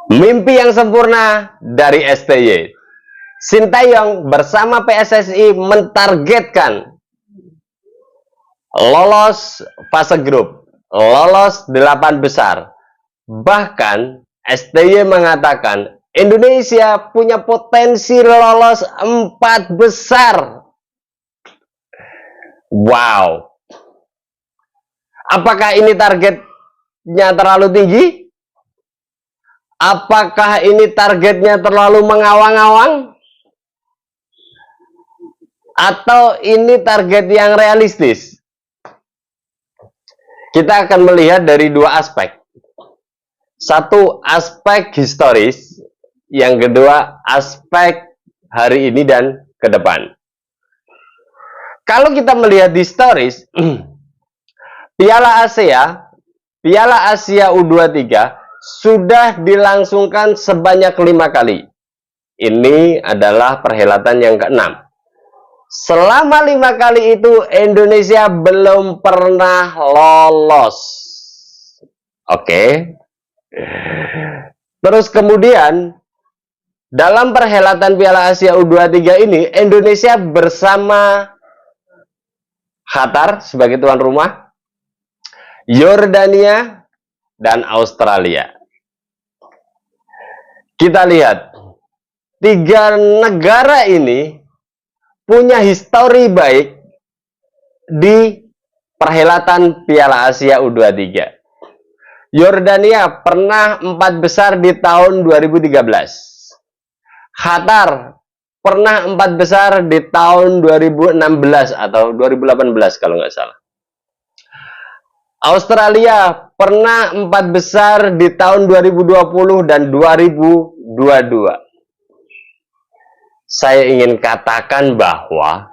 Mimpi yang sempurna dari STY. Sintayong bersama PSSI mentargetkan lolos fase grup, lolos 8 besar. Bahkan STY mengatakan Indonesia punya potensi lolos 4 besar. Wow. Apakah ini targetnya terlalu tinggi? Apakah ini targetnya terlalu mengawang-awang? Atau ini target yang realistis? Kita akan melihat dari dua aspek. Satu, aspek historis. Yang kedua, aspek hari ini dan ke depan. Kalau kita melihat historis, Piala Asia U23 sudah dilangsungkan sebanyak 5 kali. Ini adalah perhelatan yang ke-6. Selama 5 kali itu Indonesia belum pernah lolos. Oke. Terus kemudian dalam perhelatan Piala Asia U23 ini Indonesia bersama Qatar sebagai tuan rumah, Yordania, dan Australia. Kita lihat, 3 negara ini punya histori baik di perhelatan Piala Asia U23. Yordania pernah 4 besar di tahun 2013. Qatar pernah 4 besar di tahun 2016 atau 2018 kalau nggak salah. Australia pernah 4 besar di tahun 2020 dan 2022. Saya ingin katakan bahwa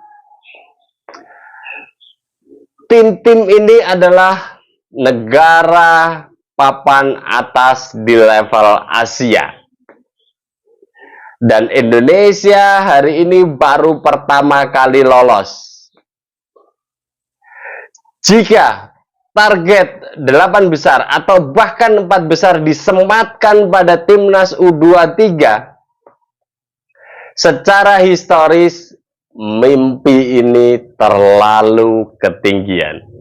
tim-tim ini adalah negara papan atas di level Asia. Dan Indonesia hari ini baru pertama kali lolos. Jika target 8 besar atau bahkan 4 besar disematkan pada timnas U23, secara historis mimpi ini terlalu ketinggian.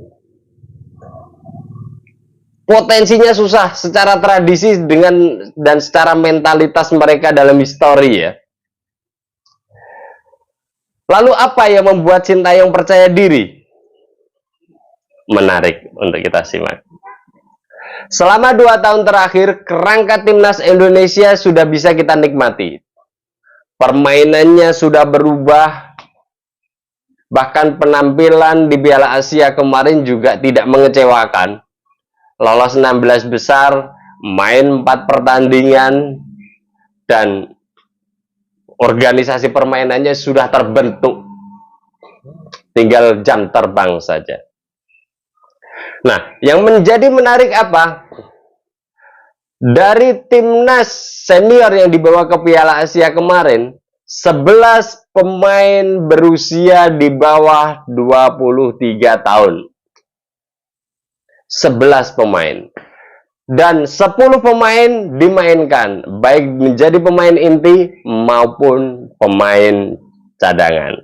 Potensinya susah secara tradisi dan secara mentalitas mereka dalam histori ya. Lalu apa yang membuat Sintayong percaya diri? Menarik untuk kita simak. Selama 2 tahun terakhir, kerangka timnas Indonesia sudah bisa kita nikmati. Permainannya sudah berubah. Bahkan penampilan di Piala Asia kemarin juga tidak mengecewakan. Lolos 16 besar, main 4 pertandingan, dan organisasi permainannya sudah terbentuk. Tinggal jam terbang saja. Nah, yang menjadi menarik apa? Dari timnas senior yang dibawa ke Piala Asia kemarin, 11 pemain berusia di bawah 23 tahun. 11 pemain. Dan 10 pemain dimainkan, baik menjadi pemain inti maupun pemain cadangan.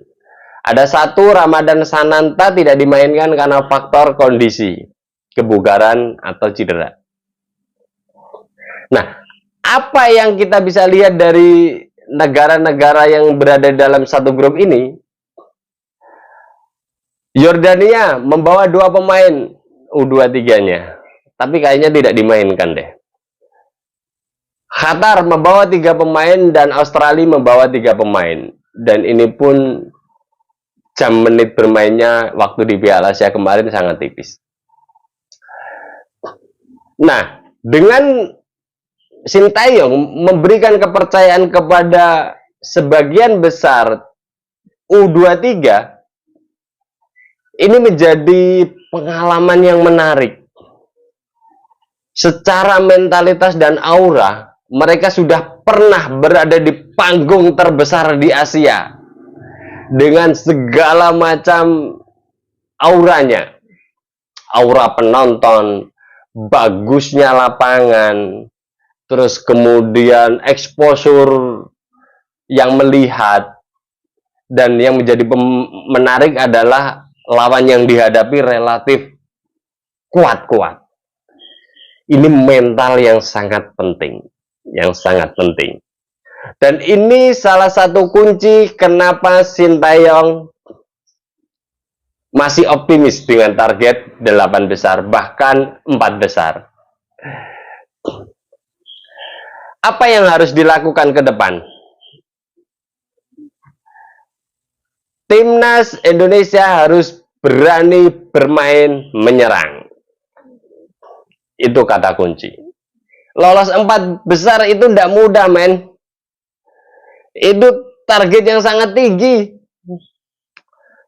Ada satu, Ramadan Sananta, tidak dimainkan karena faktor kondisi, kebugaran atau cedera. Nah, apa yang kita bisa lihat dari negara-negara yang berada dalam satu grup ini? Yordania membawa 2 pemain U23-nya, tapi kayaknya tidak dimainkan deh. Qatar membawa 3 pemain dan Australia membawa 3 pemain. Dan ini pun jam menit bermainnya waktu di Piala Asia kemarin sangat tipis. Nah, dengan Sintayong memberikan kepercayaan kepada sebagian besar U23, ini menjadi pengalaman yang menarik. Secara mentalitas dan aura, mereka sudah pernah berada di panggung terbesar di Asia dengan segala macam auranya. Aura penonton, bagusnya lapangan, terus kemudian exposure yang melihat, dan yang menjadi menarik adalah lawan yang dihadapi relatif kuat-kuat. Ini mental yang sangat penting, Dan ini salah satu kunci kenapa Sintayong masih optimis dengan target 8 besar, bahkan 4 besar. Apa yang harus dilakukan ke depan? Timnas Indonesia harus berani bermain menyerang. Itu kata kunci. Lolos 4 besar itu tidak mudah, men. Itu target yang sangat tinggi.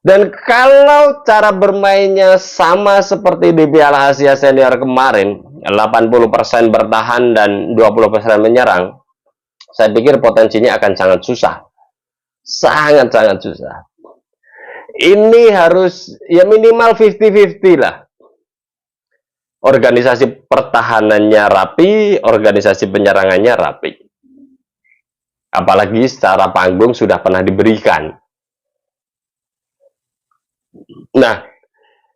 Dan kalau cara bermainnya sama seperti di Piala Asia Senior kemarin, 80% bertahan dan 20% menyerang, saya pikir potensinya akan sangat susah. Sangat-sangat susah. Ini harus ya minimal 50-50 lah. Organisasi pertahanannya rapi, organisasi penyerangannya rapi. Apalagi secara panggung sudah pernah diberikan. Nah,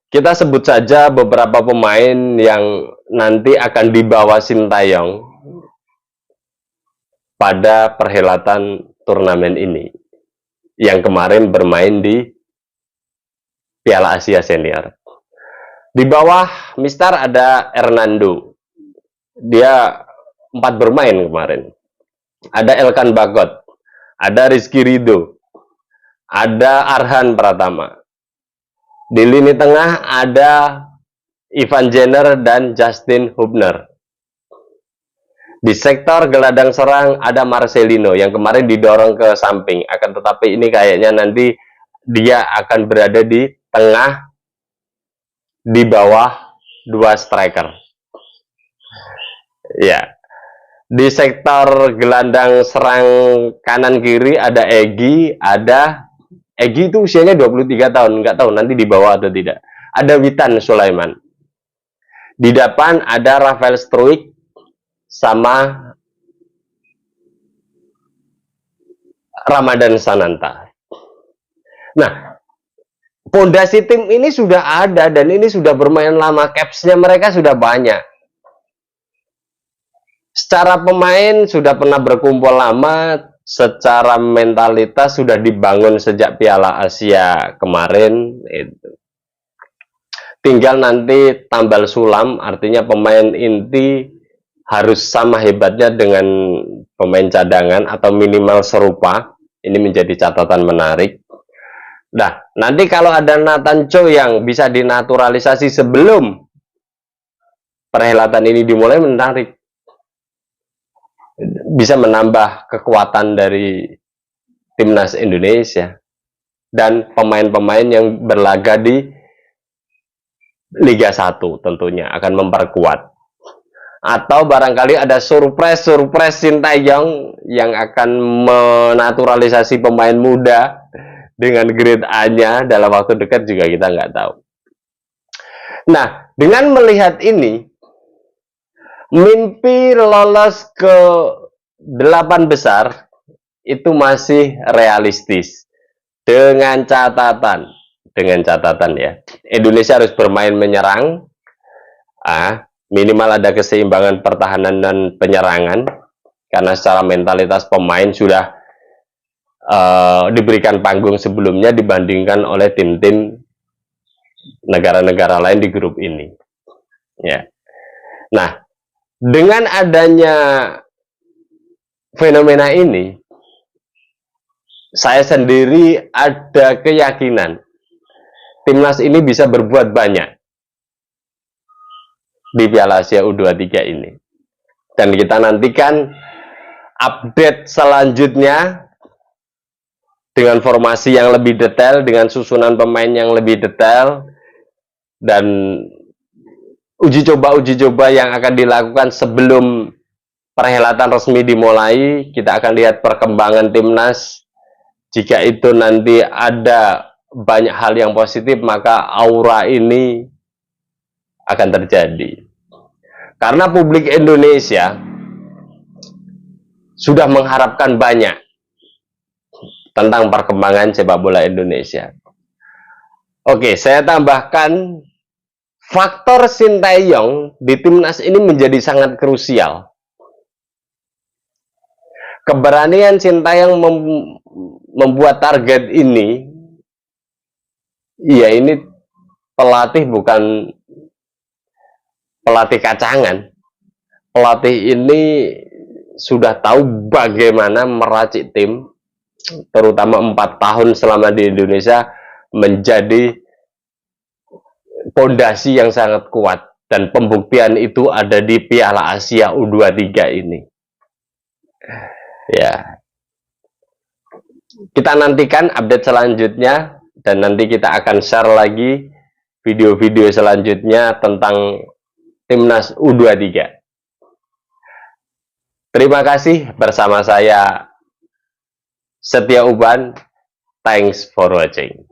kita sebut saja beberapa pemain yang nanti akan dibawa Sintayong pada perhelatan turnamen ini, yang kemarin bermain di Piala Asia Senior. Di bawah Mister ada Hernando. Dia 4 bermain kemarin. Ada Elkan Bagot, ada Rizky Ridho, ada Arhan Pratama. Di lini tengah ada Ivan Jenner dan Justin Hubner. Di sektor gelandang serang ada Marcelino yang kemarin didorong ke samping. Akan tetapi ini kayaknya nanti dia akan berada di tengah di bawah 2 striker. Ya. Di sektor gelandang serang kanan kiri ada Egy, Egy itu usianya 23 tahun, nggak tahu nanti di bawah atau tidak. Ada Witan Sulaiman. Di depan ada Rafael Struijk sama Ramadan Sananta. Nah, pondasi tim ini sudah ada dan ini sudah bermain lama, capsnya mereka sudah banyak. Secara pemain sudah pernah berkumpul lama, secara mentalitas sudah dibangun sejak Piala Asia kemarin. Itu. Tinggal nanti tambal sulam, artinya pemain inti harus sama hebatnya dengan pemain cadangan atau minimal serupa. Ini menjadi catatan menarik. Nah, nanti kalau ada Nathan Cho yang bisa dinaturalisasi sebelum perhelatan ini dimulai, menarik. Bisa menambah kekuatan dari Timnas Indonesia. Dan pemain-pemain yang berlaga di Liga 1 tentunya akan memperkuat. Atau barangkali ada surprise Sintayong yang akan menaturalisasi pemain muda dengan grade A-nya dalam waktu dekat juga kita nggak tahu. Nah, dengan melihat ini, mimpi lolos ke 8 besar itu masih realistis. Dengan catatan ya, Indonesia harus bermain menyerang, minimal ada keseimbangan pertahanan dan penyerangan, karena secara mentalitas pemain sudah diberikan panggung sebelumnya dibandingkan oleh tim-tim negara-negara lain di grup ini. Ya. Nah, dengan adanya fenomena ini, saya sendiri ada keyakinan Timnas ini bisa berbuat banyak di Piala Asia U23 ini. Dan kita nantikan update selanjutnya dengan formasi yang lebih detail, dengan susunan pemain yang lebih detail, dan uji coba yang akan dilakukan sebelum perhelatan resmi dimulai. Kita akan lihat perkembangan timnas. Jika itu nanti ada banyak hal yang positif, maka aura ini akan terjadi. Karena publik Indonesia sudah mengharapkan banyak tentang perkembangan sepak bola Indonesia. Oke, saya tambahkan faktor Sinteyong di timnas ini menjadi sangat krusial. Keberanian Sinteyong membuat target ini, ya ini pelatih bukan pelatih kacangan. Pelatih ini sudah tahu bagaimana meracik tim, terutama 4 tahun selama di Indonesia, menjadi pondasi yang sangat kuat. Dan pembuktian itu ada di Piala Asia U23 ini. Ya, kita nantikan update selanjutnya, dan nanti kita akan share lagi video-video selanjutnya tentang timnas U23. Terima kasih, bersama saya Setia Uban. Thanks for watching.